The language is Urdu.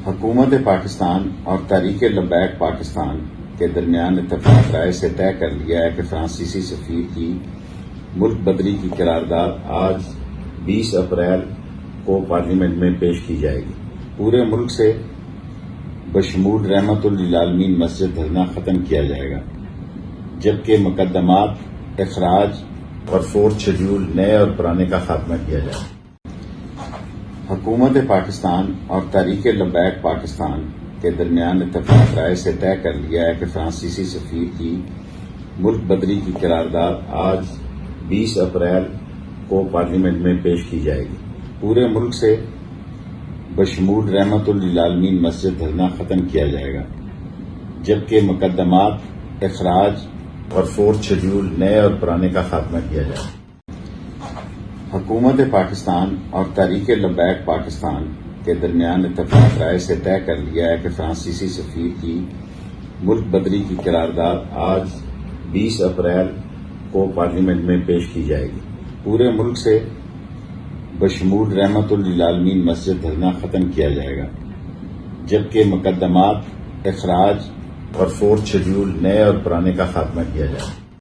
حکومت پاکستان اور تحریک لبیک پاکستان کے درمیان اتفاق رائے سے طے کر لیا ہے کہ فرانسیسی سفیر کی ملک بدری کی قرارداد آج 20 اپریل کو پارلیمنٹ میں پیش کی جائے گی۔ پورے ملک سے بشمول رحمت للعالمین مسجد دھرنا ختم کیا جائے گا، جبکہ مقدمات، اخراج اور فورتھ شیڈول نئے اور پرانے کا خاتمہ کیا جائے گا۔ حکومت پاکستان اور تحریک لبیک پاکستان کے درمیان اتفاق رائے سے طے کر لیا ہے کہ فرانسیسی سفیر کی ملک بدری کی قرارداد آج 20 اپریل کو پارلیمنٹ میں پیش کی جائے گی۔ پورے ملک سے بشمول رحمت للعالمین مسجد دھرنا ختم کیا جائے گا، جبکہ مقدمات، اخراج اور فورتھ شیڈول نئے اور پرانے کا خاتمہ کیا جائے گا۔ حکومت پاکستان اور تحریک لبیک پاکستان کے درمیان اتفاق رائے سے طے کر لیا ہے کہ فرانسیسی سفیر کی ملک بدری کی قرارداد آج 20 اپریل کو پارلیمنٹ میں پیش کی جائے گی۔ پورے ملک سے بشمول رحمت للعالمین مسجد دھرنا ختم کیا جائے گا، جبکہ مقدمات، اخراج اور فورتھ شیڈول نئے اور پرانے کا خاتمہ کیا جائے گا۔